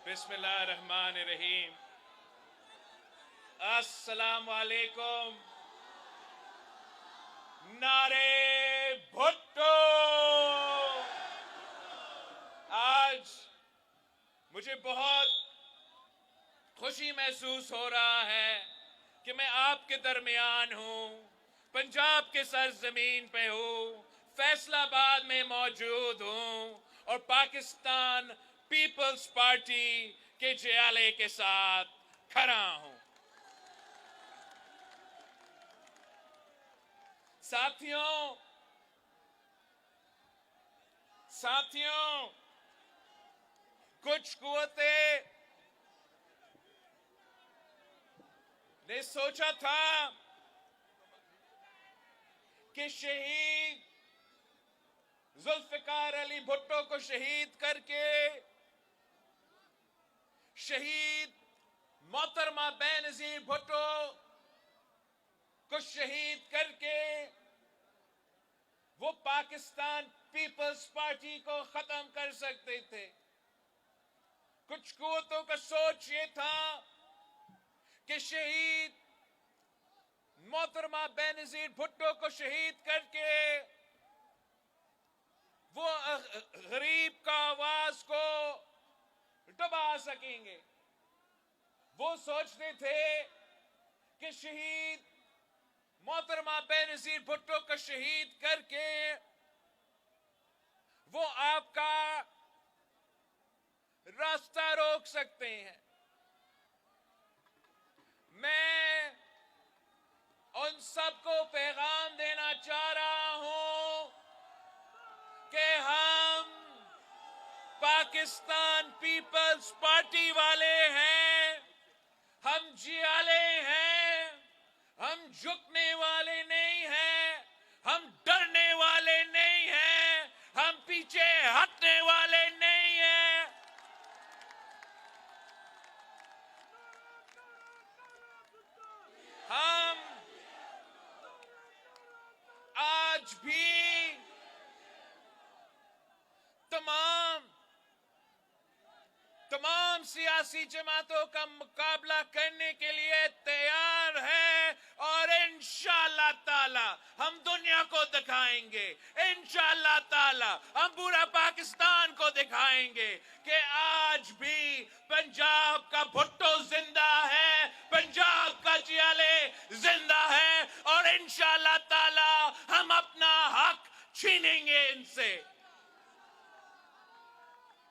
بسم اللہ الرحمن الرحیم۔ السلام علیکم۔ نعرے بھٹو۔ آج مجھے بہت خوشی محسوس ہو رہا ہے کہ میں آپ کے درمیان ہوں، پنجاب کے سرزمین پہ ہوں، فیصل آباد میں موجود ہوں اور پاکستان پیپلز پارٹی کے جیالے کے ساتھ کھڑا ہوں۔ ساتھیوں، کچھ قوتیں نے سوچا تھا کہ شہید ذوالفقار علی بھٹو کو شہید کر کے، شہید محترمہ بینظیر بھٹو کو شہید کر کے وہ پاکستان پیپلز پارٹی کو ختم کر سکتے تھے۔ کچھ قوتوں کا سوچ یہ تھا کہ شہید محترمہ بینظیر بھٹو کو شہید کر کے وہ غریب کا آواز کو دبا سکیں گے۔ وہ سوچتے تھے کہ شہید محترمہ بینظیر بھٹو کو شہید کر کے وہ آپ کا راستہ روک سکتے ہیں۔ میں ان سب کو پیغام دینا چاہ رہا ہوں کہ ہم پاکستان پیپلز پارٹی والے ہیں، ہم جیالے ہیں، ہم جھکنے والے نہیں ہیں، ہم ڈرنے والے نہیں ہیں، ہم پیچھے ہٹنے والے نہیں ہیں۔ ہم آج بھی تمام سیاسی جماعتوں کا مقابلہ کرنے کے لیے تیار ہے اور انشاءاللہ تعالی ہم دنیا کو دکھائیں گے، انشاءاللہ تعالی ہم پورا پاکستان کو دکھائیں گے کہ آج بھی پنجاب کا بھٹو زندہ ہے، پنجاب کا جیالے زندہ ہے اور انشاءاللہ تعالی ہم اپنا حق چھینیں گے ان سے۔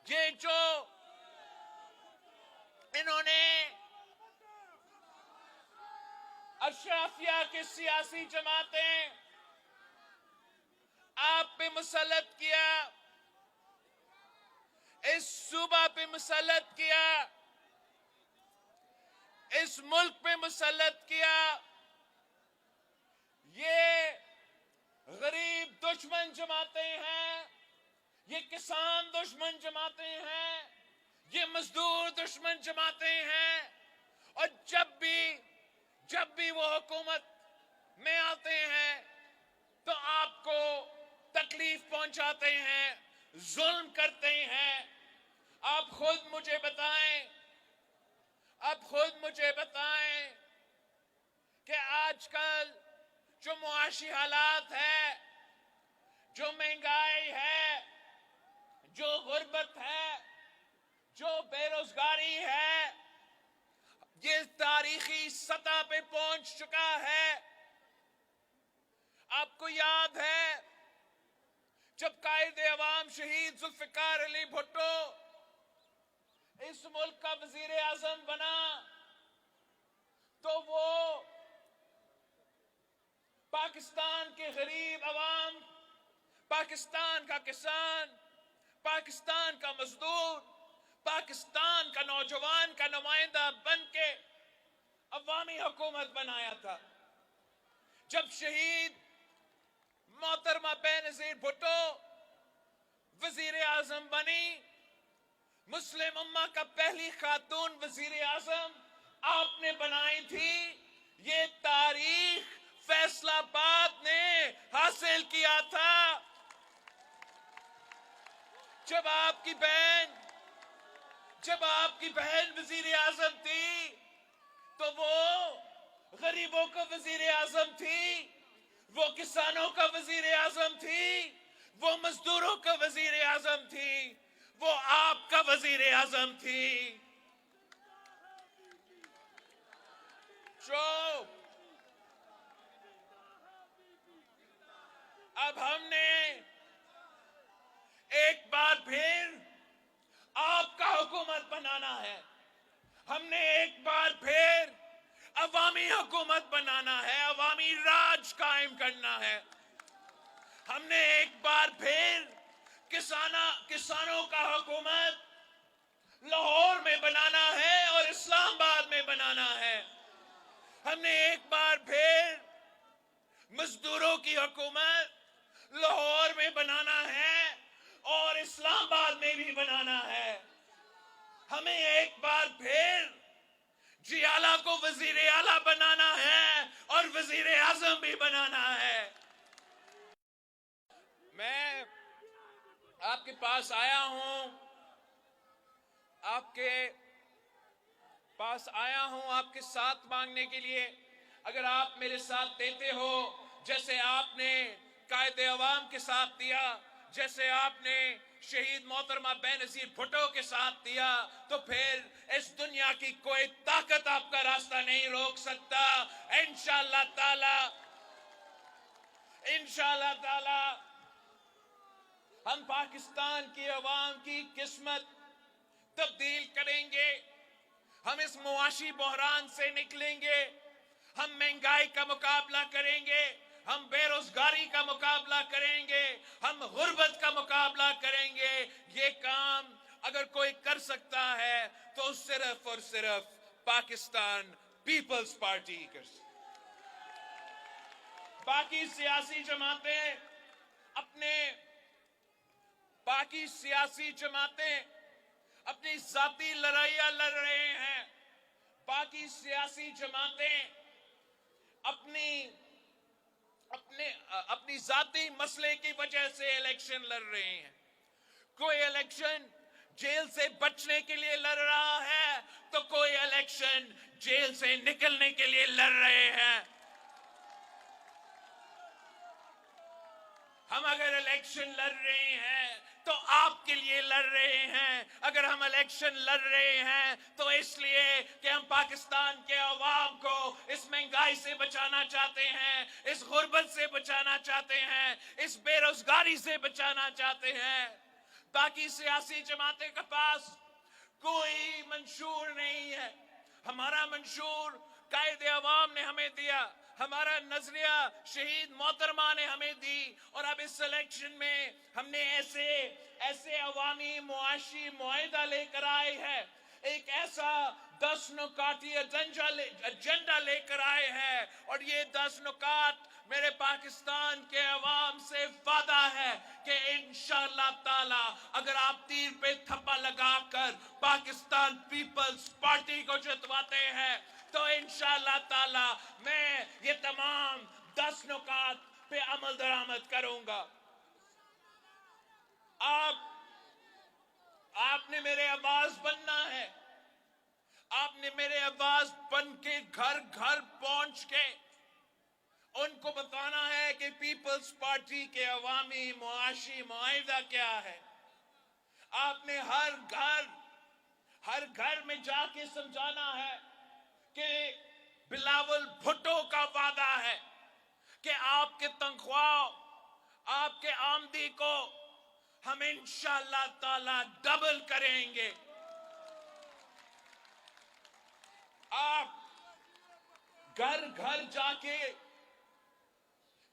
یہ جو انہوں نے اشرافیہ کے سیاسی جماعتیں آپ پہ مسلط کیا، اس صوبہ پہ مسلط کیا، اس ملک پہ مسلط کیا، یہ غریب دشمن جماعتیں ہیں، یہ کسان دشمن جماعتیں ہیں، یہ مزدور دشمن جماعتیں ہیں، اور جب بھی وہ حکومت میں آتے ہیں تو آپ کو تکلیف پہنچاتے ہیں، ظلم کرتے ہیں۔ آپ خود مجھے بتائیں کہ آج کل جو معاشی حالات ہے، جو مہنگائی ہے، جو غربت ہے، جو بے روزگاری ہے، یہ تاریخی سطح پہ پہنچ چکا ہے۔ آپ کو یاد ہے جب قائد عوام شہید ذوالفقار علی بھٹو اس ملک کا وزیر اعظم بنا تو وہ پاکستان کے غریب عوام، پاکستان کا کسان، پاکستان کا مزدور، پاکستان کا نوجوان کا نمائندہ بن کے عوامی حکومت بنایا تھا۔ جب شہید محترمہ بینظیر بھٹو وزیر اعظم بنی، مسلم امہ کا پہلی خاتون وزیر اعظم آپ نے بنائی تھی، یہ تاریخ فیصل آباد نے حاصل کیا تھا۔ جب آپ کی بہن جب آپ کی بہن وزیر اعظم تھی تو وہ غریبوں کا وزیر اعظم تھی، وہ کسانوں کا وزیر اعظم تھی، وہ مزدوروں کا وزیر اعظم تھی، وہ آپ کا وزیر اعظم تھی. جو اب ہم نے ایک بار پھر آپ کا حکومت بنانا ہے، ہم نے ایک بار پھر عوامی حکومت بنانا ہے، عوامی راج قائم کرنا ہے. ہم نے ایک بار پھر کسانوں کا حکومت لاہور میں بنانا ہے اور اسلام آباد میں بنانا ہے. ہم نے ایک بار پھر مزدوروں کی حکومت لاہور میں بنانا ہے اور اسلام آباد میں بھی بنانا ہے. ہمیں ایک بار پھر جی آلہ کو وزیر اعلیٰ بنانا ہے اور وزیر اعظم بھی بنانا ہے. میں آپ کے پاس آیا ہوں، آپ کے ساتھ مانگنے کے لیے. اگر آپ میرے ساتھ دیتے ہو جیسے آپ نے قائد عوام کے ساتھ دیا، جیسے آپ نے شہید محترمہ بینظیر بھٹو کے ساتھ دیا، تو پھر اس دنیا کی کوئی طاقت آپ کا راستہ نہیں روک سکتا. انشاءاللہ تعالی ہم پاکستان کی عوام کی قسمت تبدیل کریں گے. ہم اس معاشی بحران سے نکلیں گے، ہم مہنگائی کا مقابلہ کریں گے، ہم بے روزگاری کا مقابلہ کریں گے، ہم غربت کا مقابلہ کریں گے. یہ کام اگر کوئی کر سکتا ہے تو صرف اور صرف پاکستان پیپلز پارٹی کر سکتی. باقی سیاسی جماعتیں اپنی ذاتی لڑائیاں لڑ رہے ہیں. باقی سیاسی جماعتیں اپنی ذاتی مسئلے کی وجہ سے الیکشن لڑ رہے ہیں. کوئی الیکشن جیل سے بچنے کے لیے لڑ رہا ہے تو کوئی الیکشن جیل سے نکلنے کے لیے لڑ رہے ہیں. ہم اگر الیکشن لڑ رہے ہیں تو آپ کے لیے لڑ رہے ہیں. اگر ہم الیکشن لڑ رہے ہیں تو اس لیے کہ ہم پاکستان کے عوام کو اس مہنگائی سے بچانا چاہتے ہیں، اس غربت سے بچانا چاہتے ہیں، اس بے روزگاری سے بچانا چاہتے ہیں. باقی سیاسی جماعتیں کے پاس کوئی منشور نہیں ہے. ہمارا منشور قائد عوام نے ہمیں دیا، ہمارا نظریہ شہید محترمہ نے ہمیں دی، اور اب اس الیکشن میں ہم نے ایسے عوامی معاشی معاہدہ لے کر آئے ہیں، ایک ایسا 10 نکاتی ایجنڈا لے کر آئے ہیں. اور یہ 10 نکات میرے پاکستان کے عوام سے وعدہ ہے کہ انشاءاللہ تعالی اگر آپ تیر پہ تھپا لگا کر پاکستان پیپلز پارٹی کو جتواتے ہیں تو انشاءاللہ تعالی میں یہ تمام 10 نکات پہ عمل درآمد کروں گا. آپ نے میرے آواز بننا ہے. آپ نے میرے آواز بن کے گھر گھر پہنچ کے ان کو بتانا ہے کہ پیپلز پارٹی کے عوامی معاشی معاہدہ کیا ہے. آپ نے ہر گھر میں جا کے سمجھانا ہے کہ بلاول بھٹو کا وعدہ ہے کہ آپ کے تنخواہ، آپ کے آمدنی کو ہم انشاءاللہ تعالی ڈبل کریں گے. آپ گھر گھر جا کے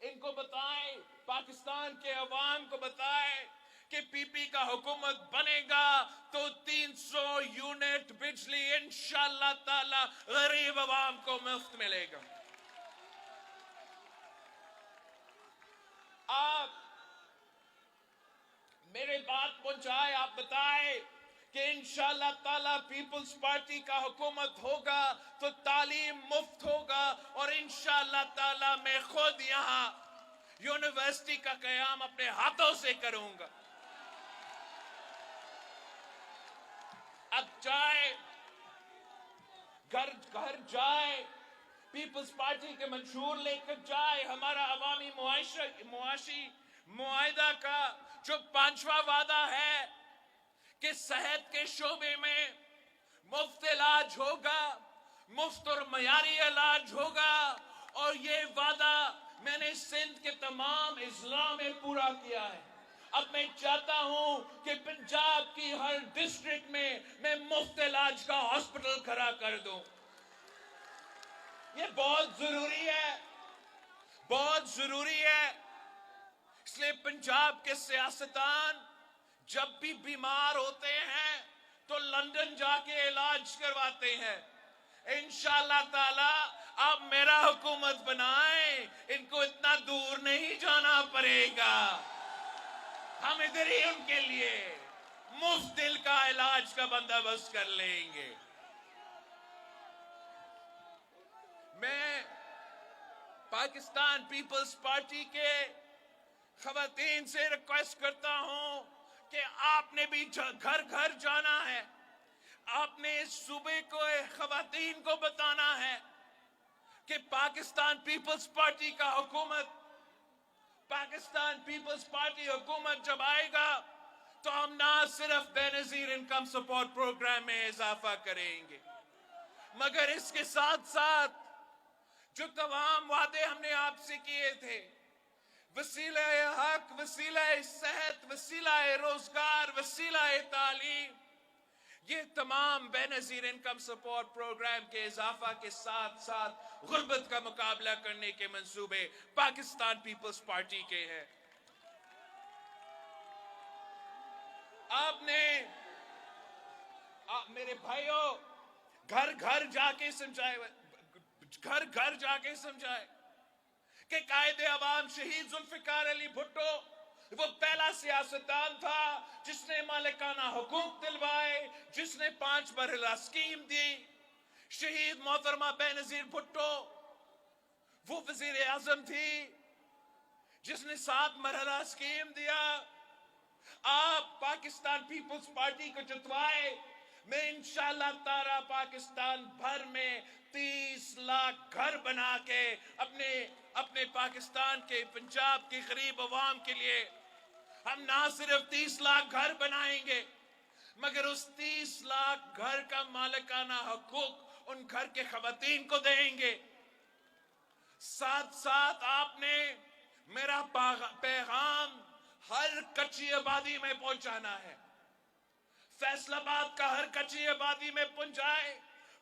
ان کو بتائیں، پاکستان کے عوام کو بتائیں کہ پی پی کا حکومت بنے گا تو 300 یونٹ بجلی انشاءاللہ تعالی غریب عوام کو مفت ملے گا. آپ میرے بات پہنچائے، آپ بتائیں کہ انشاءاللہ تعالی پیپلز پارٹی کا حکومت ہوگا تو تعلیم مفت ہوگا، اور انشاءاللہ تعالی میں خود یہاں یونیورسٹی کا قیام اپنے ہاتھوں سے کروں گا. اب جائے گھر گھر جائے، پیپلز پارٹی کے منشور لے کر جائے، ہمارا عوامی معاشی معاہدہ کا جو 5واں وعدہ ہے کہ صحت کے شعبے میں مفت علاج ہوگا، مفت اور معیاری علاج ہوگا، اور یہ وعدہ میں نے سندھ کے تمام اضلاع میں پورا کیا ہے۔ اب میں چاہتا ہوں کہ پنجاب کی ہر ڈسٹرکٹ میں مفت علاج کا ہاسپٹل کھڑا کر دوں۔ یہ بہت ضروری ہے، بہت ضروری ہے۔ اس لیے پنجاب کے سیاستدان جب بھی بیمار ہوتے ہیں تو لندن جا کے علاج کرواتے ہیں۔ انشاءاللہ تعالی آپ میرا حکومت بنائیں، ان کو اتنا دور نہیں جانا پڑے گا، ہم ادھر ہی ان کے لیے مفت دل کا علاج کا بندوبست کر لیں گے۔ میں پاکستان پیپلز پارٹی کے خواتین سے ریکویسٹ کرتا ہوں کہ آپ نے بھی گھر گھر جانا ہے، آپ نے اس صوبے کو خواتین کو بتانا ہے کہ پاکستان پیپلز پارٹی کا حکومت، پاکستان پیپلز پارٹی حکومت جب آئے گا تو ہم نہ صرف بے نظیر انکم سپورٹ پروگرام میں اضافہ کریں گے، مگر اس کے ساتھ ساتھ جو تمام وعدے ہم نے آپ سے کیے تھے، وسیلہ حق، وسیلہ صحت، وسیلہ روزگار، وسیلہ تعلیم، یہ تمام بے نظیر انکم سپورٹ پروگرام کے اضافہ کے ساتھ ساتھ غربت کا مقابلہ کرنے کے منصوبے پاکستان پیپلز پارٹی کے ہیں۔ آپ نے میرے بھائیوں گھر گھر جا کے سمجھائے، گھر گھر جا کے سمجھائے کہ قائد عوام شہید ذوالفقار علی بھٹو وہ پہلا سیاستدان تھا جس نے مالکانہ حقوق دلوائے، جس نے 5 مرحلہ اسکیم دی۔ شہید محترمہ بے نظیر بھٹو وہ وزیر اعظم تھی جس نے 7 مرحلہ اسکیم دیا۔ آپ پاکستان پیپلز پارٹی کو جتوائے، میں انشاءاللہ تعالی پاکستان بھر میں 30 لاکھ گھر بنا کے اپنے پاکستان کے پنجاب کی غریب عوام کے لیے ہم نہ صرف 30 لاکھ گھر بنائیں گے، مگر اس 30 لاکھ گھر کا مالکانہ حقوق ان گھر کے خواتین کو دیں گے۔ ساتھ ساتھ آپ نے میرا پیغام ہر کچی آبادی میں پہنچانا ہے، فیصل آباد کا ہر کچی آبادی میں پہنچائے،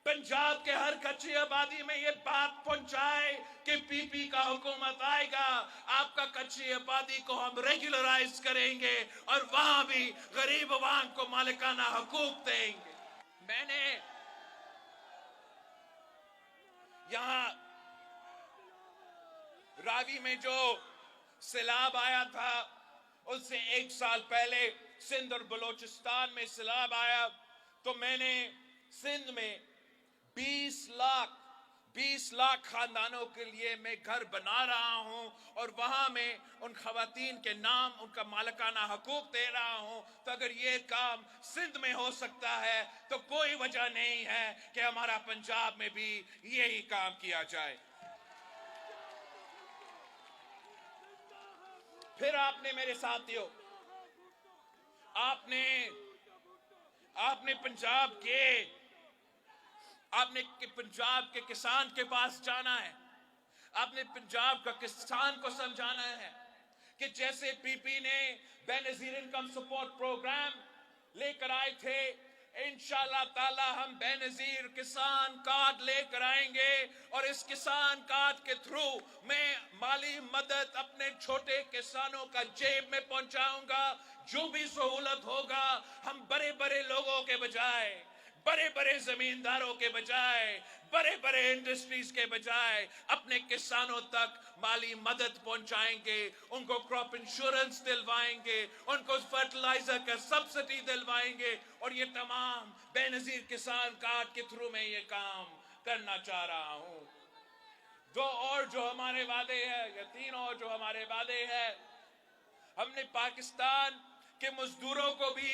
پنجاب کے ہر کچی آبادی میں یہ بات پہنچائے کہ پی پی کا حکومت آئے گا، آپ کا کچی آبادی کو ہم ریگولرائز کریں گے اور وہاں بھی غریب عوام کو مالکانہ حقوق دیں گے۔ میں نے یہاں راوی میں جو سیلاب آیا تھا اس سے 1 سال پہلے سندھ اور بلوچستان میں سیلاب آیا، تو میں نے سندھ میں 20 لاکھ خاندانوں کے لیے میں گھر بنا رہا ہوں، اور وہاں میں ان خواتین کے نام ان کا مالکانہ حقوق دے رہا ہوں۔ تو اگر یہ کام سندھ میں ہو سکتا ہے تو کوئی وجہ نہیں ہے کہ ہمارا پنجاب میں بھی یہی کام کیا جائے۔ پھر آپ نے میرے ساتھیوں، آپ نے پنجاب کے کسان کے پاس جانا ہے، آپ نے پنجاب کا کسان کو سمجھانا ہے کہ جیسے پی پی نے بے نظیر انکم سپورٹ پروگرام لے کر آئے تھے، انشاءاللہ تعالی ہم بے نظیر کسان کارڈ لے کر آئیں گے، اور اس کسان کارڈ کے تھرو میں مالی مدد اپنے چھوٹے کسانوں کا جیب میں پہنچاؤں گا۔ جو بھی سہولت ہوگا ہم بڑے بڑے لوگوں کے بجائے، بڑے بڑے زمینداروں کے بجائے، بڑے بڑے انڈسٹریز کے بجائے اپنے کسانوں تک مالی مدد پہنچائیں گے، ان کو کراپ انشورنس دلوائیں گے، ان کو فرٹیلائزر کا سبسڈی دلوائیں گے، اور یہ تمام بے نظیر کسان کارڈ کے تھرو میں یہ کام کرنا چاہ رہا ہوں۔ 2 اور جو ہمارے وعدے ہیں، یا 3 اور جو ہمارے وعدے ہیں، ہم نے پاکستان کے مزدوروں کو بھی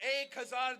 1000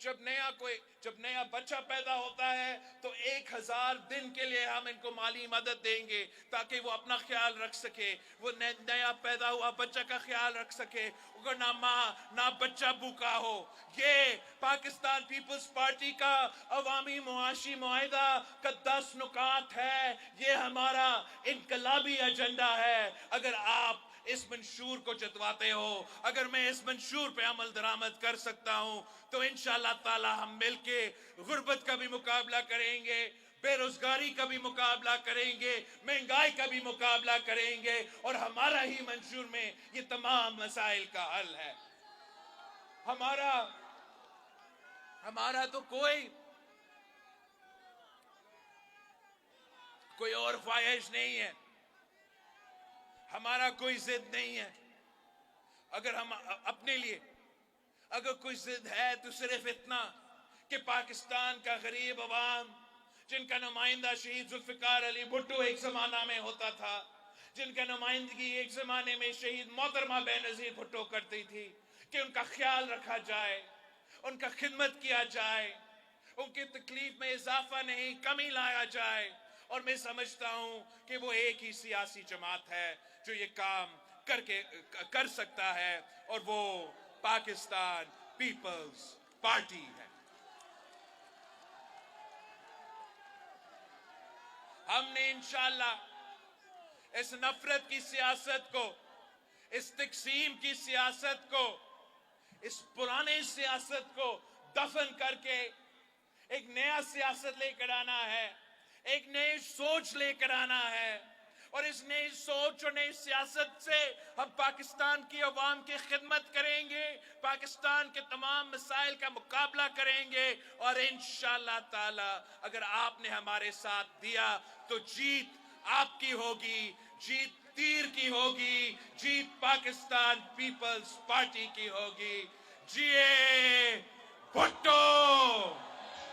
جب نیا بچہ پیدا ہوتا ہے تو 1000 دن کے لیے ہم ان کو مالی مدد دیں گے تاکہ وہ اپنا خیال رکھ سکے، وہ نیا پیدا ہوا بچہ کا خیال رکھ سکے، اگر نہ ماں نہ بچہ بھوکا ہو۔ یہ پاکستان پیپلز پارٹی کا عوامی معاشی معاہدہ کا 10 نکات ہے، یہ ہمارا انقلابی ایجنڈا ہے۔ اگر آپ اس منشور کو جتواتے ہو، اگر میں اس منشور پہ عمل درآمد کر سکتا ہوں تو انشاءاللہ تعالی ہم مل کے غربت کا بھی مقابلہ کریں گے، بے روزگاری کا بھی مقابلہ کریں گے، مہنگائی کا بھی مقابلہ کریں گے، اور ہمارا ہی منشور میں یہ تمام مسائل کا حل ہے۔ ہمارا تو کوئی اور خواہش نہیں ہے، ہمارا کوئی ضد نہیں ہے۔ اگر ہم اپنے لیے اگر کوئی ضد ہے تو صرف اتنا کہ پاکستان کا غریب عوام، جن کا نمائندہ شہید ذوالفقار علی بھٹو ایک زمانہ میں ہوتا تھا، جن کا نمائندگی ایک زمانے میں شہید محترمہ بے نظیر بھٹو کرتی تھی، کہ ان کا خیال رکھا جائے، ان کا خدمت کیا جائے، ان کی تکلیف میں اضافہ نہیں کمی لایا جائے۔ اور میں سمجھتا ہوں کہ وہ ایک ہی سیاسی جماعت ہے جو یہ کام کر سکتا ہے، اور وہ پاکستان پیپلز پارٹی ہے۔ ہم نے انشاءاللہ اس نفرت کی سیاست کو، اس تقسیم کی سیاست کو، اس پرانے سیاست کو دفن کر کے ایک نیا سیاست لے کر آنا ہے، ایک نئی سوچ لے کر آنا ہے، اور اس نئی سوچ اور نئی سیاست سے ہم پاکستان کی عوام کی خدمت کریں گے، پاکستان کے تمام مسائل کا مقابلہ کریں گے، اور انشاءاللہ تعالی اگر آپ نے ہمارے ساتھ دیا تو جیت آپ کی ہوگی، جیت تیر کی ہوگی، جیت پاکستان پیپلز پارٹی کی ہوگی۔ جیے بھٹو!